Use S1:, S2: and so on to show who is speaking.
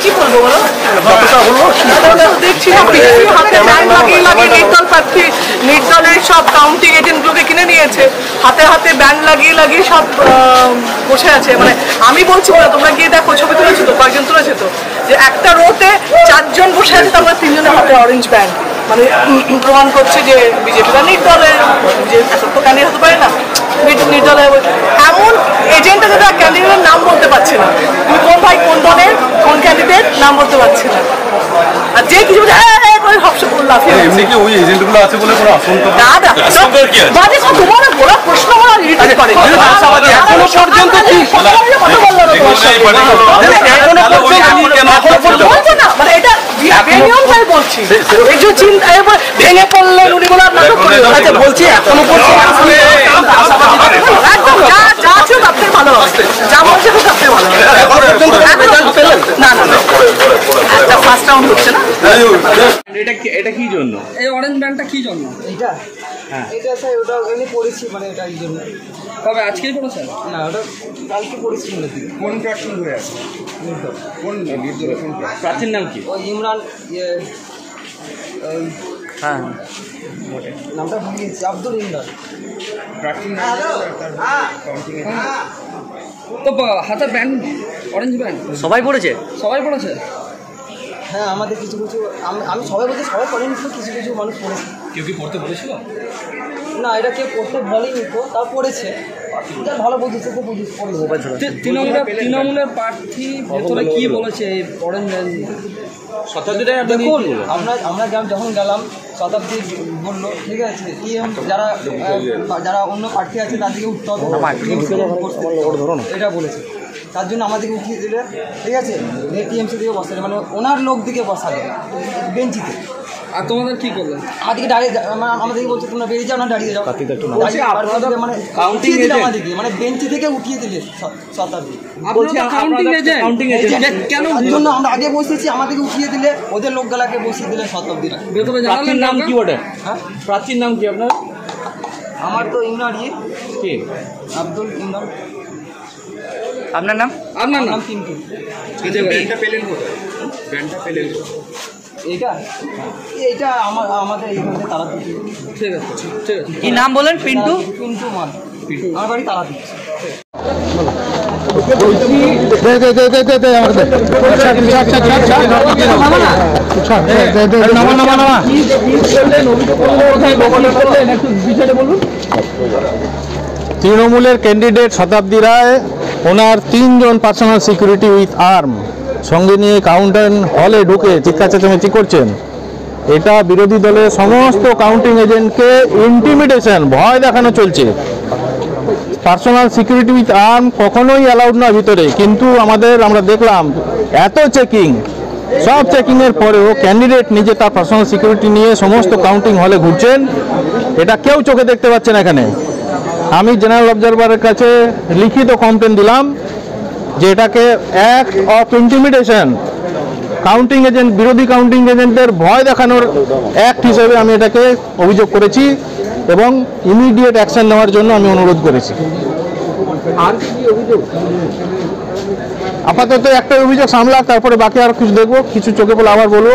S1: কি বলবো বলো, দেখছি নির্দলের সব কাউন্টিং এজেন্টগুলোকে কিনে নিয়েছে, হাতে হাতে ব্যান্ড লাগিয়ে লাগিয়ে সব বসে আছে। মানে আমি বলছি না, তোমরা গিয়ে দেখো, ছবি তুলেছো তো, কয়েকজন তুলেছে তো, যে একটা রোতে 4 জন বসে আছে, তারপরে 3 জনের হাতে অরেঞ্জ ব্যান্ড। মানে প্রমাণ করছে যে বিজেপিটা নির্দলের, যে তো ক্যান্ডিডেট হতে পারে না, নির্দলের এমন এজেন্টটা যেটা ক্যান্ডিডেটের নাম বলতে পারছে না। তুমি কোন ভাই, কোন দলের, কোন ক্যান্ডিডেট নাম বলতে পারছে না। আর যে কিছু প্রশ্ন মানে এটা বলছি, ভেঙে পড়লেন উনি বলে বলছি এখনো যা আছে তার থেকে ভালো হবে, যা বলছে তার থেকে ভালো হবে। না না না, একটা ফার্স্ট রাউন্ড হচ্ছে না।
S2: এটা কি জন্য
S3: এই অরেঞ্জ ব্যান্ডটা কি জন্য?
S4: এইটা হ্যাঁ, এটা স্যার ওটা এমনি পড়েছি, মানে এটা এই জন্য।
S3: তবে আজকেই পড়েছেন? না, ওটা
S4: কালকে পড়েছি মনে হয়।
S2: কোন প্রার্থী ধরে আছে? কোন প্রার্থীর নাম কি?
S4: ওই ইমরান,
S2: হ্যাঁ
S4: নামটা ভুলে গেছি, আব্দুল ইমরান
S2: প্রার্থীর নাম।
S3: তো হাতে ব্যান্ড, অরেঞ্জ ব্যান্ড
S2: সবাই পড়েছে?
S3: সবাই পড়েছে
S4: হ্যাঁ। আমাদের কিছু কিছু, আমি সবাই বলছি, সবাই পড়েনি তো, কিছু কিছু মানুষ পড়েছে।
S3: কেউ কি পড়তে বলেছিল?
S4: না, এটা কেউ পড়তে বলেনি তো, তা পড়েছে। ভালো বুঝেছে তো,
S3: তৃণমূলের প্রার্থী ভেতরে কি বলেছে এই অরেঞ্জ ব্যান্ড?
S4: দেখুন, আমরা যখন গেলাম, শতাব্দী বললো ঠিক আছে, যারা অন্য প্রার্থী আছে তাদেরকে উঠতে হবে, এটা বলেছে। তার জন্য আমাদেরকে উঠিয়ে দিলে, ঠিক আছে, টিএমসি দিকে বসালে, মানে ওনার লোক দিকে বসালে বেঞ্চিতে।
S3: আর তোমাদের কি করলেন?
S4: আমাদেরকে আমাদেরকে বলছে তোমরা বেরিয়ে যাও, না দাঁড়িয়ে যাও, মানে উঠিয়ে দিলে আমাদেরকে, মানে বেঞ্চি থেকে উঠিয়ে দিলে শতাব্দী। কেন জন্য আমরা আগে বসেছি, আমাদেরকে উঠিয়ে দিলে, ওদের লোকগুলাকে বসিয়ে দিলে শতাব্দীরা।
S3: প্রার্থীর নাম কি ওটা?
S4: হ্যাঁ,
S3: প্রার্থীর নাম কি আপনার?
S4: আমার তো ইমরান,
S3: কে?
S4: আব্দুল ইমরান।
S3: আপনার নাম? আপনার নাম
S4: কিন্তু
S2: ব্যান্ডটা পেলেন কোথায়? ব্যান্ডটা পেলেন
S4: এইটা আমাদের এইখানে তারাপীঠ।
S3: ঠিক আছে, ঠিক আছে।
S2: কি নাম বলেন? পিন্টু?
S4: পিন্টু মান, আমার বাড়ি তারাপীঠ।
S5: তৃণমূলের candidate Shatabdi Roy owner 3 John personal security with arm সঙ্গে নিয়ে কাউন্টিং হলে ঢুকে চিৎকার চেঁচামেচি করছেন। এটা বিরোধী দলের সমস্ত কাউন্টিং এজেন্টকে ইন্টিমিডেশন, ভয় দেখানো চলছে। পার্সোনাল সিকিউরিটি উইথ আর্ম কখনোই অ্যালাউড না ভিতরে, কিন্তু আমরা দেখলাম এত চেকিং, সব চেকিংয়ের পরেও ক্যান্ডিডেট নিজে তার পার্সোনাল সিকিউরিটি নিয়ে সমস্ত কাউন্টিং হলে ঘুরছেন। এটা কেউ চোখে দেখতে পাচ্ছে না এখানে। আমি জেনারেল অবজারভারের কাছে লিখিত কমপ্লেন দিলাম যে এটাকে act of intimidation, counting agent, বিরোধী কাউন্টিং এজেন্টদের ভয় দেখানোর অ্যাক্ট হিসেবে আমি এটাকে অভিযোগ করেছি এবং ইমিডিয়েট অ্যাকশন নেওয়ার জন্য আমি অনুরোধ করেছি।
S3: আর কি অভিযোগ?
S5: আপাতত একটা অভিযোগ সামলাক, তারপরে বাকি আর কিছু দেখবো, কিছু চোখে পড়লে আবার বলবো।